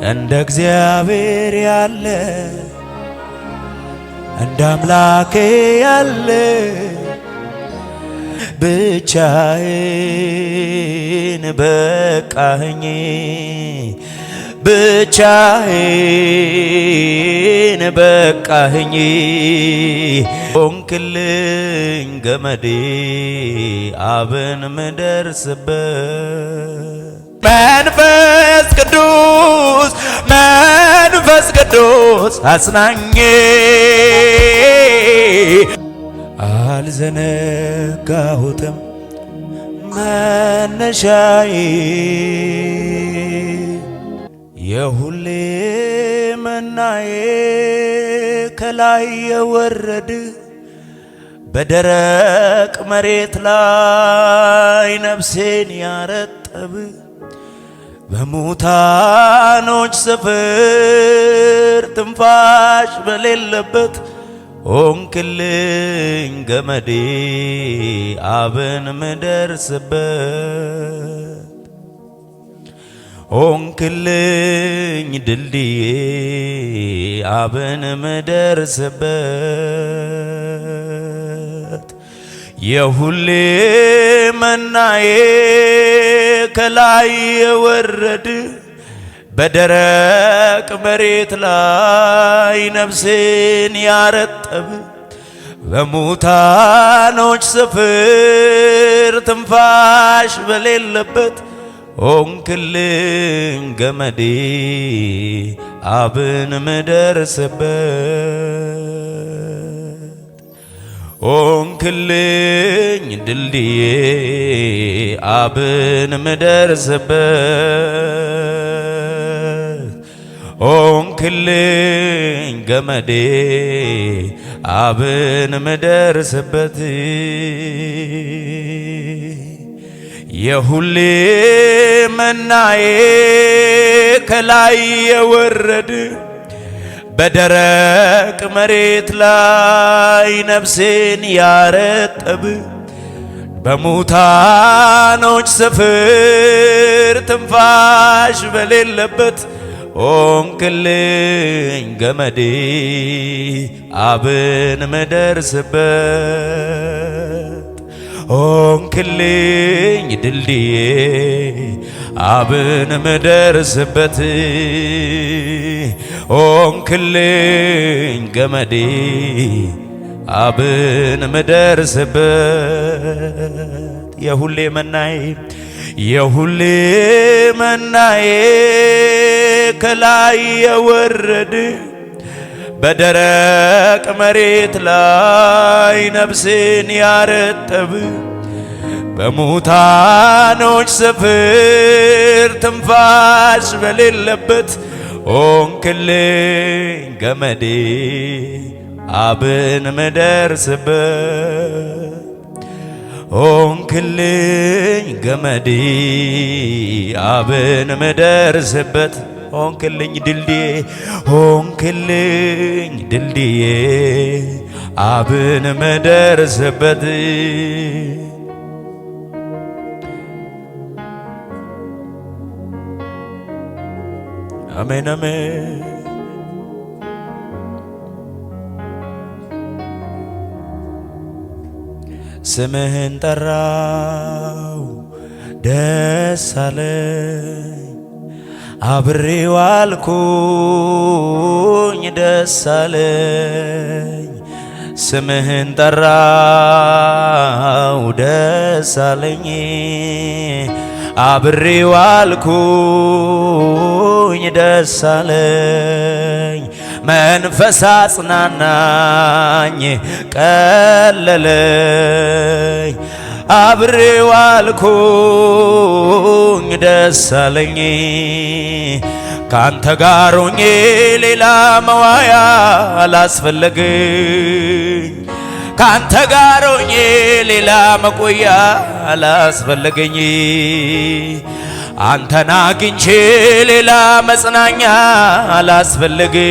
እንደ እግዚአብሔር ያለ እንደ አምላኬ ያለ ብቻዬን በቃኝ ብቻዬን በቃኝ ሆንክልኝ ገመዴ አብን ምደርስበት መንፈስ ቅዱስ አጽናኜ አልዘነጋሁትም መነሻዬ የሁሌ መናዬ ከላይ የወረድ በደረቅ መሬት ላይ ነፍሴን ያረጠብ በሙታኖች ስፍር ትንፋሽ በሌለበት ሆንክልኝ ገመዴ አብን ምደርስበት ሆንክልኝ ድልድዬ አብን ምደርስበት የሁሌ መናዬ ከላይ የወረድ በደረቅ መሬት ላይ ነፍሴን ያረጠብ በሙታኖች ስፍር ትንፋሽ በሌለበት ሆንክልኝ ገመዴ አብን ምደርስበት ሆንክልኝ ድልድዬ አብን ምደርስበት ሆንክልኝ ገመዴ አብን ምደርስበት የሁሌ መናዬ ከላይ የወረድ በደረቅ መሬት ላይ ነፍሴን ያረጠብ በሙታኖች ስፍር ትንፋሽ በሌለበት ሆንክልኝ ገመዴ አብን ምደርስበት ሆንክልኝ ድልድዬ አብን ምደርስበት ሆንክልኝ ገመዴ አብን ምደርስበት የሁሌ መናዬ ከላይ የወረድ በደረቅ መሬት ላይ ነፍሴን ያረጠብ በሙታኖች ስፍር ትንፋሽ በሌለበት ሆንክልኝ ገመዴ አብን ምደርስበት ሆንክልኝ ገመዴ አብን ምደርስበት ሆንክልኝ ድልድዬ አብን ምደርስበት አሜን አሜን ስምህን ጠራው ደስ አለኝ አብሬው አልኩኝ ደስ አለኝ ስምህን ጠራው ደስ አለኝ አብሬው አልኩኝ ደስ አለኝ መንፈስ አጽናናኝ ቀለለኝ አብሬው አልኩኝ ደስ አለኝ ካንተ ጋር ሆኜ ሌላ መዋያ አላስፈለገኝ ካንተ ጋር ሆኜ ሌላ መቆያ አላስፈለገኝ አንተን አግኝቼ ሌላ መጽናኛ አላስፈለገኝ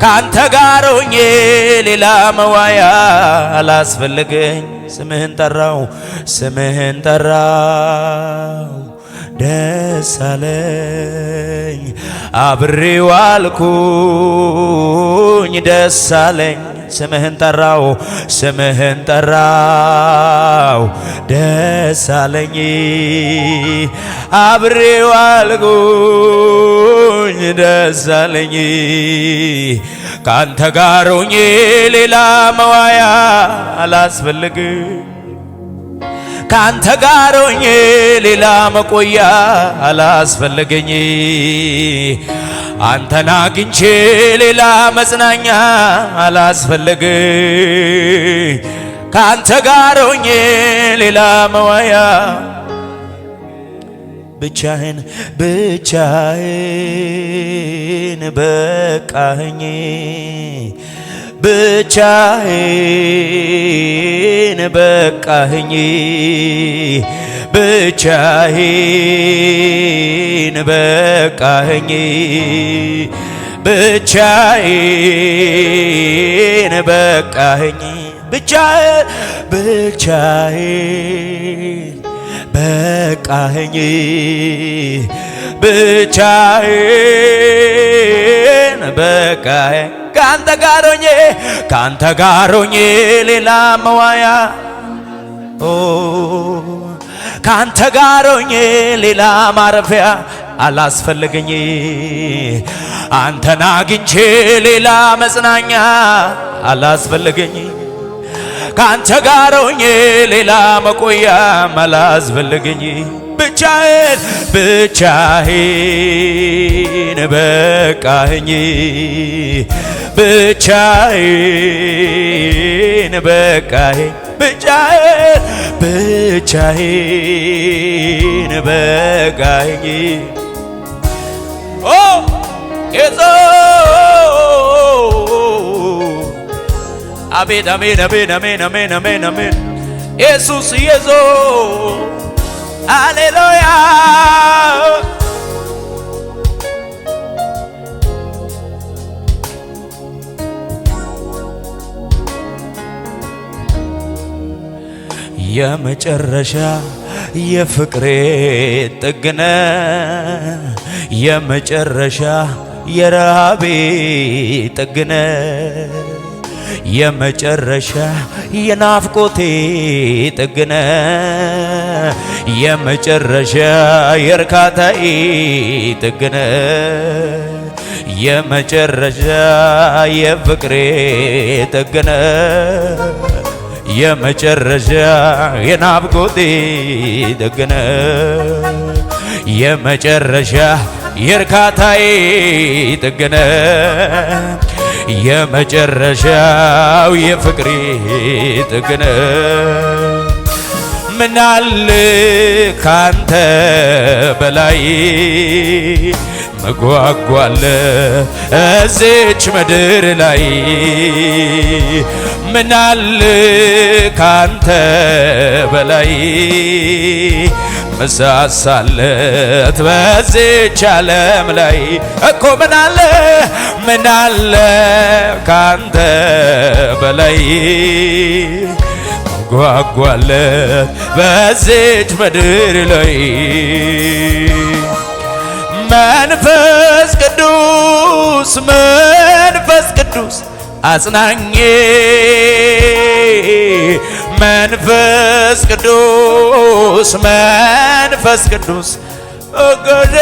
ካንተ ጋር ሆኜ ሌላ መዋያ አላስፈለገኝ ስምህን ጠራው ደስ አለኝ አብሬው አልኩኝ ደስ አለኝ ስምህን ጠራው ስምህን ጠራው ደስ አለኝ አብሬው አልኩኝ ደስ አለኝ ካንተ ጋር ሆኜ ሌላ መዋያ አላስፈልግም ካንተ ጋር ሆኜ ሌላ መቆያ አላስፈልገኝ አንተን አግኝቼ ሌላ መጽናኛ አላስፈልገኝ ካንተ ጋር ሆኜ ሌላ መዋያ ብቻህን ብቻህን በቃኝ ብቻህን በቃኝ ብቻህን በቃኝ ብቻህን በቃኝ ብቻህን ብቻህን በቃኝ ብቻህን በቃኝ ካንተ ጋር ሆኜ ሌላ መዋያ ካንተ ጋር ሆኜ ሌላ ማረፊያ አላስፈልገኝ አንተን አግኝቼ ሌላ መጽናኛ አላስፈልገኝ ካንተ ጋር ሆኜ ሌላ መቆያም አላስፈልገኝ ብቻህን ብቻህን በቃኝ ብቻህን በቃኝ ብቻህን ብቻህን በቃኝ ኦ ኢየሱስ አሜን አሜን አሜን አሜን አሜን አሜን አሜን ኢየሱስ ኢየሱስ ሃሌሉያ የመጨረሻ የፍቅሬ ጥግነ የመጨረሻ የረሃቤ ጥግነ የመጨረሻ የናፍቆቴ ጥግነ የመጨረሻ የርካታዬ ጥግነ የመጨረሻ የፍቅሬ ጥግነ የመጨረሻ የናፍቆቴ ጥግነ የመጨረሻ የርካታዬ ጥግነ የመጨረሻው የፍቅሬ ጥግነ ምናለ ካንተ በላይ መጓጓለ እዚች ምድር ላይ ምናለ ካንተ በላይ መሳሳለት በዚች ዓለም ላይ እኮ ምናለ ካንተ በላይ ጓጓለት በዚች ምድር ላይ መንፈስ ቅዱስ አጽናኜ መንፈስ ቅዱስ እገዴ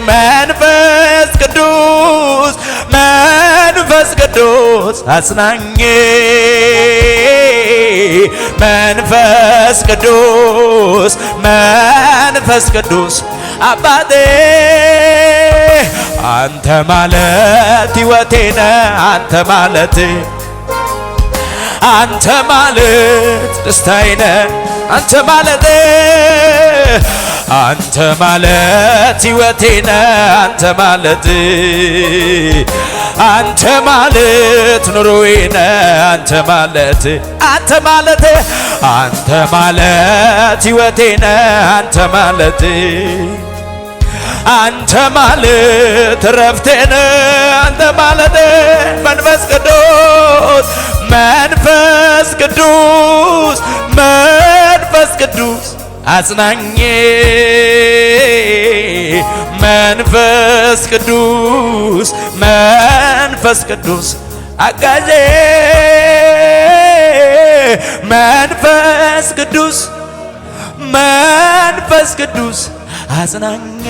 መንፈስ ቅዱስ አጽናኜ መንፈስ ቅዱስ አባቴ አንተ ማለት ሕይወቴ ነህ አንተ ማለት ደስታዬ ነህ አንተ ማለት ሕይወቴ ነህ አንተ ማለት ኑሮዬ ነህ አንተ ማለት ሕይወቴ ነህ አንተ ማለት ረፍቴ ነህ አንተ ማለት መንፈስ ቅዱስ አጽናኜ መንፈስ ቅዱስ መንፈስ ቅዱስ አጋዤ መንፈስ ቅዱስ መንፈስ ቅዱስ አጽናኜ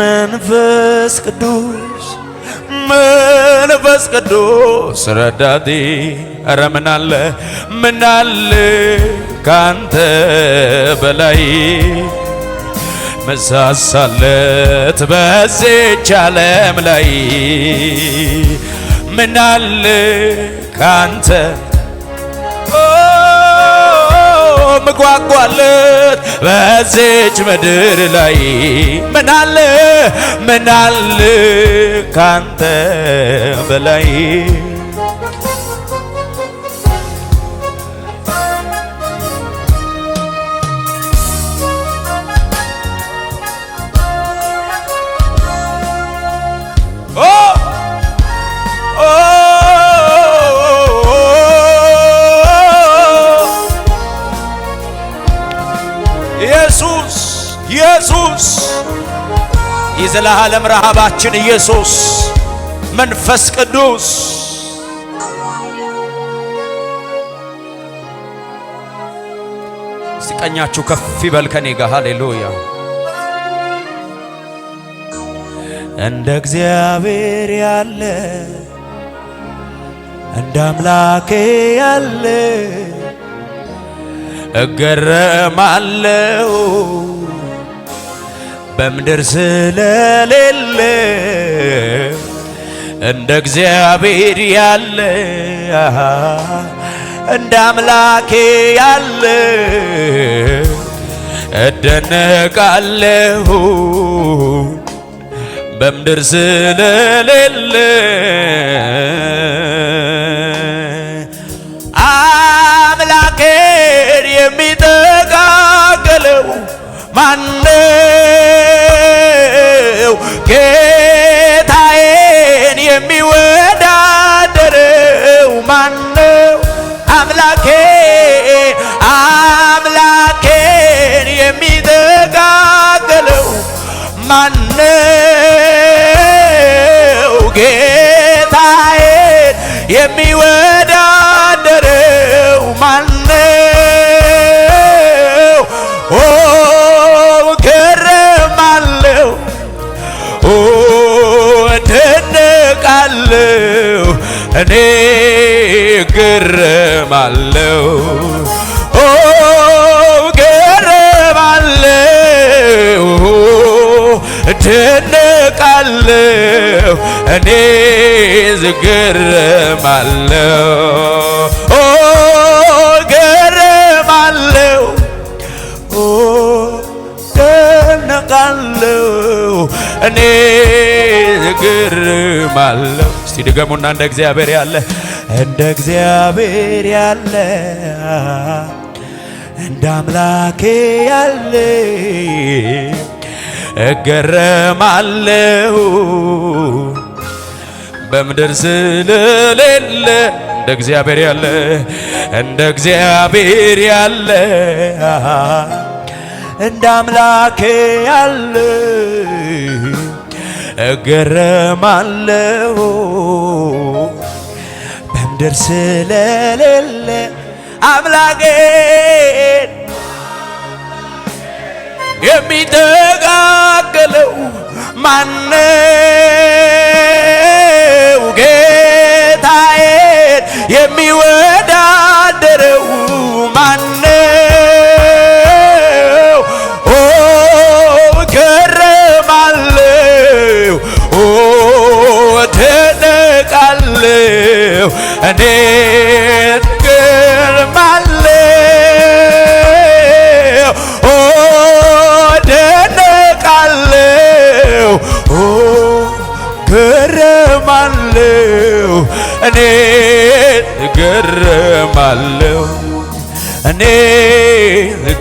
መንፈስ ቅዱስ መንፈስ ቅዱስ ረዳቴ ኧረ ምን አለ ካንተ በላይ መሳሳለት በዚች ዓለም ላይ ምን አለ ካንተ ምጓጓለት በዚች ምድር ላይ ምን አለ ካንተ በላይ ኢየሱስ የዘላለም ረሃባችን ኢየሱስ መንፈስ ቅዱስ ሲቀኛችሁ ከፍ ይበል ከኔ ጋር ሃሌሉያ እንደ እግዚአብሔር ያለ እንደ አምላኬ ያለ እገረማለሁ በምድር ስለሌለ እንደ እግዚአብሔር ያለ እንደ አምላኬ ያለ እደነቃለሁ በምድር ስለሌለ አምላኬን የሚጠጋገለው ማነው? ጌታዬን የሚወዳደረው ማነው? አምላኬን የሚጠጋገለው ማነው? ጌታዬን የሚወዳደረው ማነው? ኦ ገረማለሁ፣ ኦ እደነቃለሁ፣ እኔ ገረማለሁ፣ ኦ ገረማለሁ፣ እደነቃለሁ፣ እኔ ዝገረማለሁ፣ ኦ ገረማለሁ፣ ኦ እደነቃለሁ፣ እኔ ዝገረማለሁ። እስቲ ድገሙና እንደ እግዚአብሔር ያለ እንደ እግዚአብሔር ያለ እንደ አምላኬ ያለ እገረማለሁ በምድር ስለሌለ እንደ እግዚአብሔር ያለ እንደ እግዚአብሔር ያለ እንደ አምላኬ ያለ እገረማለሁ በምድር ስለሌለ አምላኬን የሚጠጋገለው ማነው? ጌታዬን የሚወዳደረው ማነው? ኦ ገረማለሁ፣ ኦ እደነቃለሁ፣ እኔ ገረማለሁ፣ ኦ እደነቃለሁ፣ ኦ ገረማለሁ፣ እኔ ገረማለሁ፣ እኔ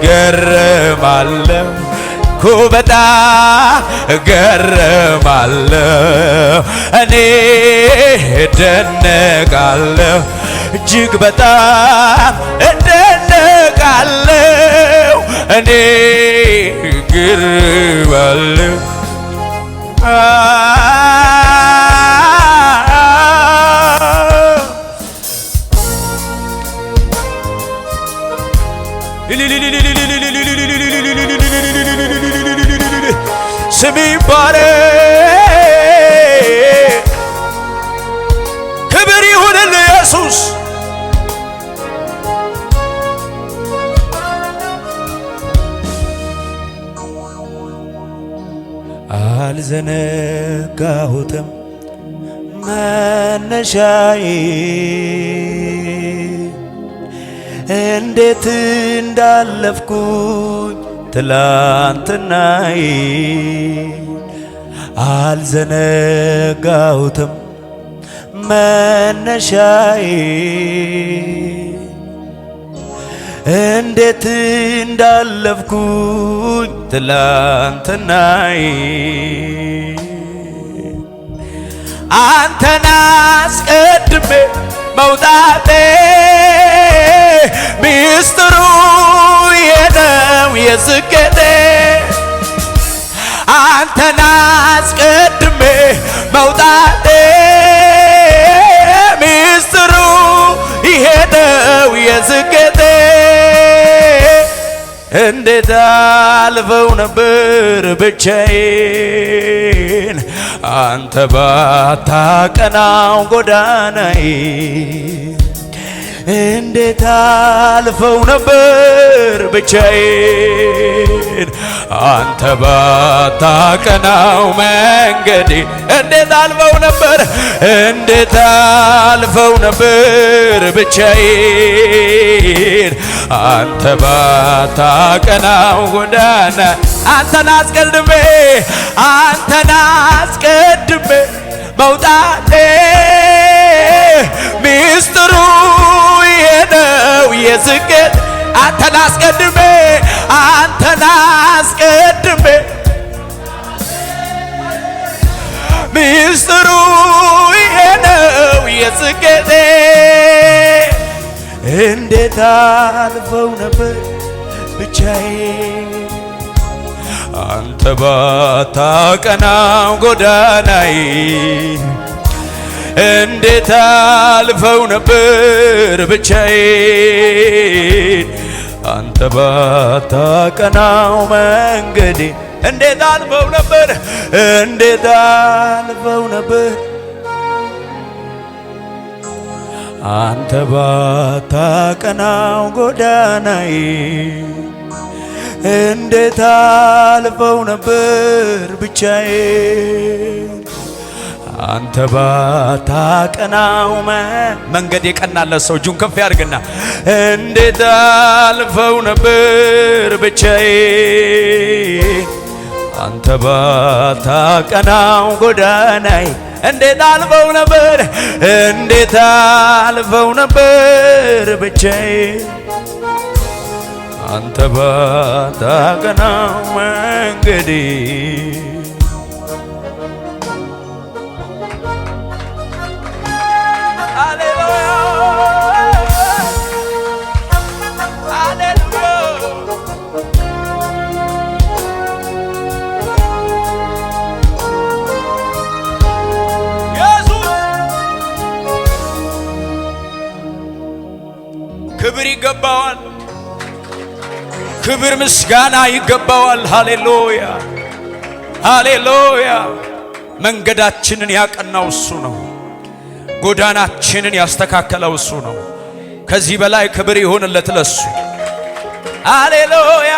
ገረማለሁ፣ በጣም እገረማለሁ፣ እኔ እደነቃለሁ፣ እጅግ በጣም እደነቃለሁ፣ እኔ ግርባለሁ ስም ይባረክ ክብር ይሁንልህ ኢየሱስ አልዘነጋሁትም መነሻዬ እንዴት እንዳለፍኩኝ ትላንትናዬ አልዘነጋሁትም መነሻዬ እንዴት እንዳለፍኩኝ ትላንትናዬ አንተን አስቀድሜ መውጣቴ ሚስጥሩ የነው የስኬቴ አንተን አስቀድሜ መውጣቴ ሚስጥሩ የነው የስኬቴ እንዴት አልፈው ነበር ብቻዬን አንተ ባታቀናው ጎዳናዬ እንዴት አልፈው ነበር ብቻዬን አንተ ባታቀናው መንገዴ እንዴት አልፈው ነበር ብቻዬን አንተ ባታቀናው ጎዳና አንተን አስቀድሜ መውጣቴ ሚስጥሩ የነው የስኬት አንተን አስቀድሜ ሚስጥሩ የነው የስኬቴ እንዴት አልፈው ነበር ብቻዬን አንተ ባታቀናው ጎዳናዬ እንዴት አልፈው ነበር ብቻዬን አንተ ባታቀናው መንገዴ እንዴት አልፈው ነበር አንተ ባታቀናው ጎዳናዬ እንዴት አልፈው ነበር ብቻዬን አንተ ባታቀናው መንገድ የቀናለት ሰው እጁን ከፍ ያድርግና እንዴት አልፈው ነበር ብቻዬን አንተ ባታቀናው ጎዳናዬ እንዴት አልፈው ነበር ብቻዬን አንተ ባታቀናው መንገዴ ክብር ይገባዋል ክብር ምስጋና ይገባዋል ሃሌሉያ ሃሌሉያ መንገዳችንን ያቀናው እሱ ነው ጎዳናችንን ያስተካከለው እሱ ነው ከዚህ በላይ ክብር ይሁንለት ለሱ ሃሌሉያ